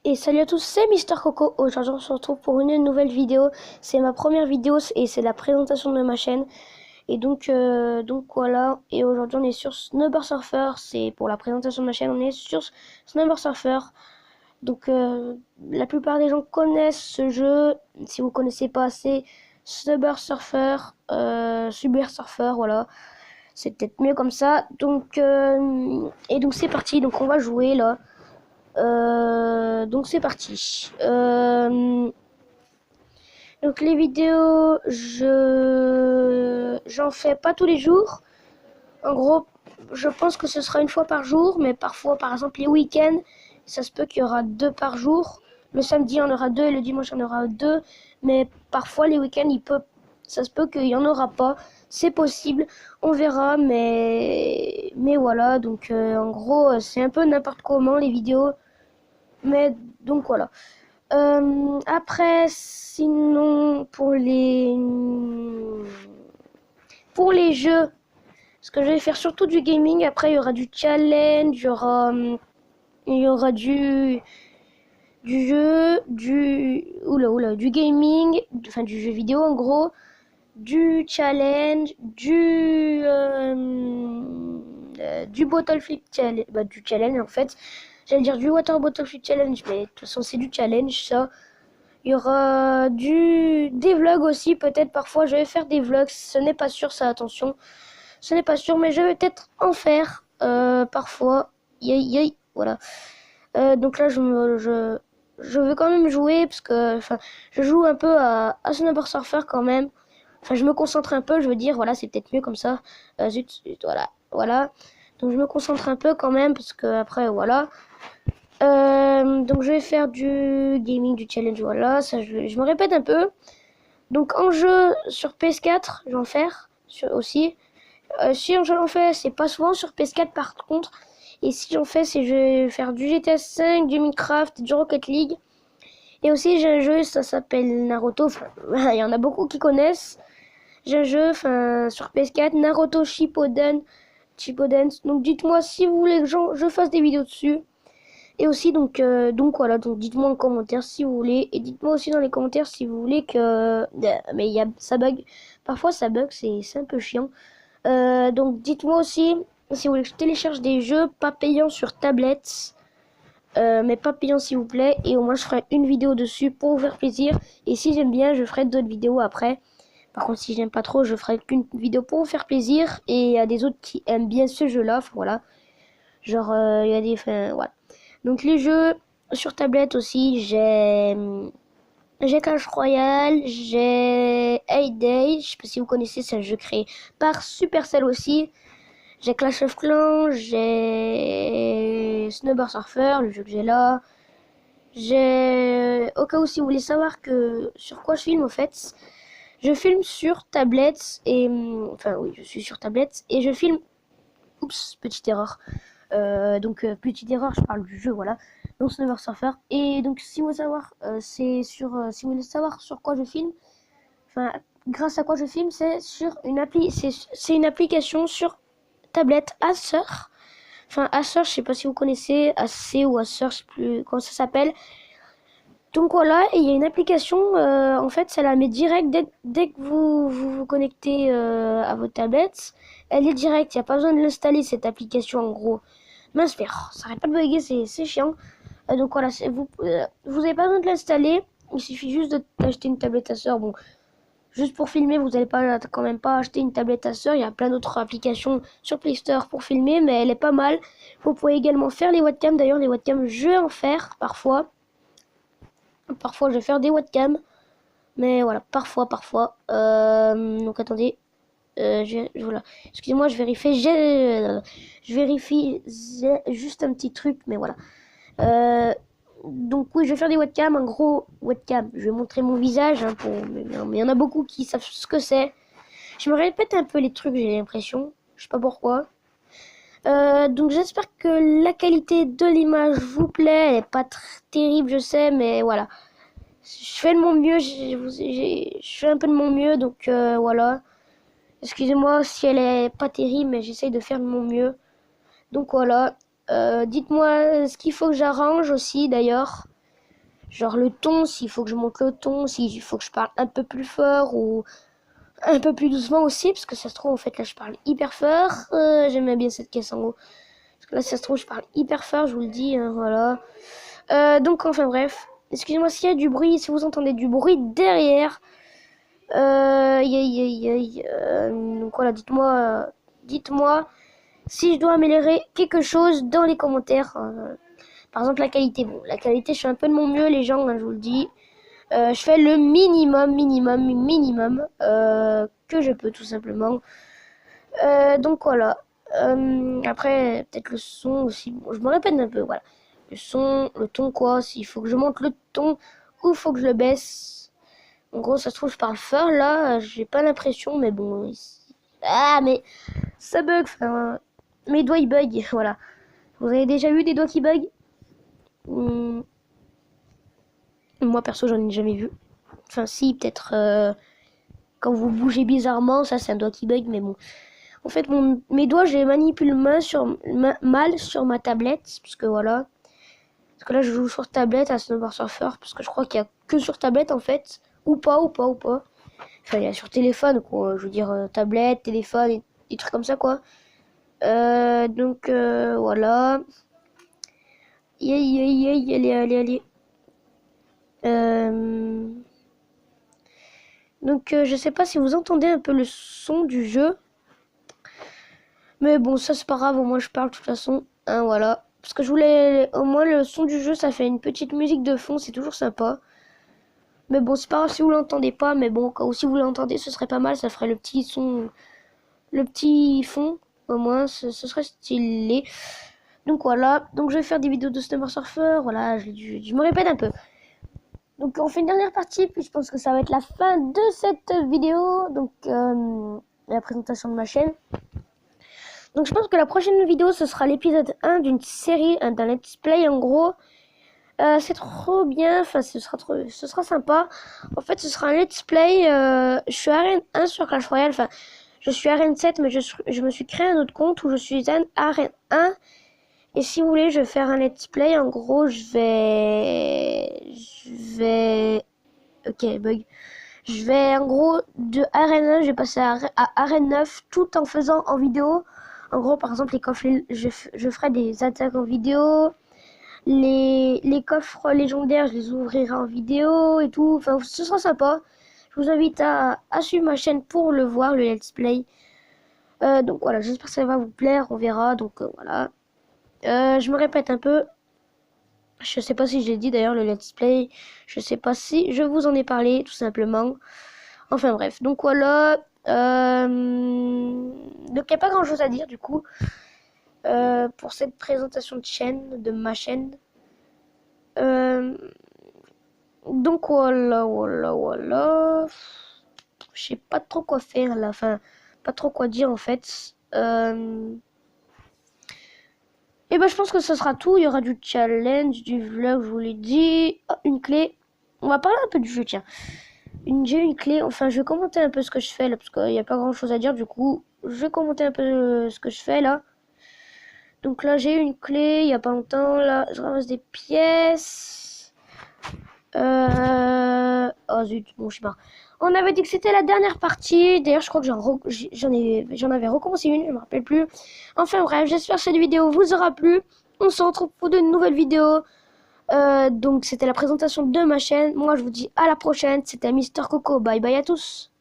Et salut à tous, c'est Mister Coco. Aujourd'hui on se retrouve pour une nouvelle vidéo. C'est ma première vidéo et c'est la présentation de ma chaîne. Et donc voilà. Et aujourd'hui on est sur Snowboard Surfer. C'est pour la présentation de ma chaîne, on est sur Snowboard Surfer. Donc la plupart des gens connaissent ce jeu. Si vous connaissez pas, c'est Snowboard Surfer, Subway Surfer, voilà. C'est peut-être mieux comme ça. Donc et donc c'est parti. Donc on va jouer là. Donc c'est parti. Donc les vidéos, j'en fais pas tous les jours. En gros, je pense que ce sera une fois par jour, mais parfois, par exemple, les week-ends, ça se peut qu'il y aura 2 par jour. Le samedi, il y en aura 2 et le dimanche, il y en aura 2. Mais parfois, les week-ends, ça se peut qu'il y en aura pas. C'est possible, on verra, mais voilà. Donc, en gros, c'est un peu n'importe comment les vidéos. Mais donc voilà. Après, sinon, pour les jeux, parce que je vais faire surtout du gaming. Après, il y aura du challenge, il y aura du jeu, du gaming, enfin du jeu vidéo en gros, du challenge, du bottle flip challenge, du challenge en fait. J'allais dire du water bottle flip challenge, mais de toute façon c'est du challenge ça. Il y aura des vlogs aussi, peut-être parfois je vais faire des vlogs, ce n'est pas sûr ça, attention. Ce n'est pas sûr, mais je vais peut-être en faire parfois. Voilà. Donc là, je veux quand même jouer parce que je joue un peu à Snowboard Surfer quand même. Enfin, je me concentre un peu, je veux dire, voilà, c'est peut-être mieux comme ça. Zut, voilà. Donc je me concentre un peu quand même parce que après, voilà. Donc je vais faire du gaming, du challenge, voilà. Ça, je me répète un peu. Donc en jeu sur PS4, je vais en faire aussi. Si j'en fais, c'est pas souvent sur PS4 par contre. Et si j'en fais, c'est je vais faire du GTA 5, du Minecraft, du Rocket League. Et aussi j'ai un jeu, ça s'appelle Naruto. Enfin, il y en a beaucoup qui connaissent. J'ai un jeu, sur PS4, Naruto Shippuden. Donc dites-moi si vous voulez que je fasse des vidéos dessus. Et aussi donc voilà, donc dites-moi en commentaire si vous voulez. Et dites-moi aussi dans les commentaires si vous voulez que. Mais ça bug. Parfois ça bug, c'est un peu chiant. Donc dites-moi aussi si vous voulez que je télécharge des jeux pas payants sur tablette, mais pas payants s'il vous plaît, et au moins je ferai une vidéo dessus pour vous faire plaisir. Et si j'aime bien, je ferai d'autres vidéos après. Par contre, si j'aime pas trop, je ferai qu'une vidéo pour vous faire plaisir. Et il y a des autres qui aiment bien ce jeu-là, voilà. Genre, il y a des, voilà. Donc les jeux sur tablette aussi, j'ai Clash Royale, j'ai Hay-Day, je sais pas si vous connaissez, c'est un jeu créé par Supercell aussi. J'ai Clash of Clans, j'ai Snowboard Surfer, le jeu que j'ai là. J'ai, au cas où si vous voulez savoir sur quoi je filme au fait, je filme sur tablette et, enfin oui, je suis sur tablette et je filme, oups, petite erreur. Petite erreur, je parle du jeu, voilà. Donc Snowboard Surfer. Et donc si vous voulez savoir, si vous voulez savoir sur quoi je filme, enfin grâce à quoi je filme, c'est sur c'est une application sur tablette Acer. Enfin Acer, je sais pas si vous connaissez, AC ou Acer, je sais plus comment ça s'appelle. Donc voilà, et il y a une application, en fait, ça la met direct dès que vous connectez à votre tablette. Elle est directe, il n'y a pas besoin de l'installer cette application en gros. Mince, mais ça arrête pas de bugger, c'est chiant. Donc voilà, vous avez pas besoin de l'installer, il suffit juste d'acheter une tablette Acer. Bon, juste pour filmer, vous n'allez pas quand même pas acheter une tablette Acer. Il y a plein d'autres applications sur Play Store pour filmer, mais elle est pas mal. Vous pouvez également faire les webcams. D'ailleurs, les webcams, je vais en faire parfois. Parfois, je vais faire des webcams. Mais voilà, parfois. Donc attendez. Voilà. Excusez-moi, je vérifie. Je vérifie juste un petit truc, mais voilà. Donc oui, je vais faire des webcams, un gros webcam. Je vais montrer mon visage, hein, mais il y en a beaucoup qui savent ce que c'est. Je me répète un peu les trucs, j'ai l'impression. Je sais pas pourquoi. Donc j'espère que la qualité de l'image vous plaît. Elle est pas terrible, je sais, mais voilà. Je fais de mon mieux, je fais un peu de mon mieux, donc voilà. Excusez-moi si elle est pas terrible, mais j'essaye de faire de mon mieux. Donc voilà. Dites-moi ce qu'il faut que j'arrange aussi d'ailleurs. Genre le ton, s'il faut que je monte le ton, s'il faut que je parle un peu plus fort ou un peu plus doucement aussi, parce que ça se trouve en fait là je parle hyper fort. J'aimais bien cette caisse en haut. Parce que là ça se trouve je parle hyper fort, je vous le dis, hein, voilà. Donc enfin bref. Excusez-moi s'il y a du bruit, si vous entendez du bruit derrière. Donc voilà, dites-moi si je dois améliorer quelque chose dans les commentaires. Par exemple la qualité. Bon, la qualité, je fais un peu de mon mieux, les gens, hein, je vous le dis. Je fais le minimum que je peux tout simplement. Donc voilà. Après, peut-être le son aussi. Bon, je me répète un peu, voilà. Le son, le ton quoi. S'il faut que je monte le ton ou faut que je le baisse. En gros, ça se trouve, je parle fort là. J'ai pas l'impression, mais bon. Ah, mais ça bug. Enfin, mes doigts ils bug. Voilà. Vous avez déjà eu des doigts qui bug? Moi perso, j'en ai jamais vu. Enfin, si, peut-être quand vous bougez bizarrement, ça c'est un doigt qui bug, mais bon. En fait, mes doigts, je les manipule mal sur ma tablette, parce que voilà. Parce que là, je joue sur tablette à Snowboard Surfer, parce que je crois qu'il y a que sur tablette en fait. Ou pas. Enfin, il y a sur téléphone, quoi. Je veux dire, tablette, téléphone, et des trucs comme ça, quoi. Donc, voilà. Allez. Donc, je sais pas si vous entendez un peu le son du jeu. Mais bon, ça c'est pas grave, au moins je parle de toute façon. Hein, voilà. Parce que je voulais, au moins le son du jeu, ça fait une petite musique de fond, c'est toujours sympa. Mais bon, c'est pas grave si vous l'entendez pas, mais bon, ou si vous l'entendez, ce serait pas mal, ça ferait le petit son, le petit fond, au moins, ce serait stylé. Donc voilà, donc je vais faire des vidéos de Snowboard Surfer, voilà, je me répète un peu. Donc on fait une dernière partie, puis je pense que ça va être la fin de cette vidéo, donc la présentation de ma chaîne. Donc je pense que la prochaine vidéo, ce sera l'épisode 1 d'une série, d'un let's play en gros. C'est trop bien, enfin ce sera sympa. En fait ce sera un let's play, je suis arène 1 sur Clash Royale, enfin je suis arène 7 mais je me suis créé un autre compte où je suis arène 1. Et si vous voulez, je vais faire un let's play, en gros je vais... Ok, bug. Je vais en gros de arène 1, je vais passer à arène 9 tout en faisant en vidéo. En gros, par exemple, les coffres, je ferai des attaques en vidéo. Les coffres légendaires, je les ouvrirai en vidéo et tout. Enfin, ce sera sympa. Je vous invite à suivre ma chaîne pour le voir, le let's play. Donc voilà, j'espère que ça va vous plaire. On verra. Donc voilà. Je me répète un peu. Je sais pas si je l'ai dit d'ailleurs, le let's play. Je sais pas si je vous en ai parlé, tout simplement. Enfin bref. Donc voilà. Donc il n'y a pas grand chose à dire du coup. Pour cette présentation de chaîne, de ma chaîne. Donc voilà. Je sais pas trop quoi faire là, enfin, pas trop quoi dire en fait. Et ben je pense que ce sera tout. Il y aura du challenge, du vlog, je vous l'ai dit. Oh, une clé. On va parler un peu du jeu, tiens. J'ai une clé, enfin je vais commenter un peu ce que je fais là, parce qu'il n'y a pas grand chose à dire du coup. Je vais commenter un peu ce que je fais là. Donc là j'ai eu une clé il y a pas longtemps, là je ramasse des pièces. Oh zut, bon je sais pas. On avait dit que c'était la dernière partie, d'ailleurs je crois que j'en avais recommencé une, je me rappelle plus. Enfin bref, j'espère que cette vidéo vous aura plu. On se retrouve pour de nouvelles vidéos. Donc c'était la présentation de ma chaîne. Moi je vous dis à la prochaine, c'était Mister Coco, bye bye à tous.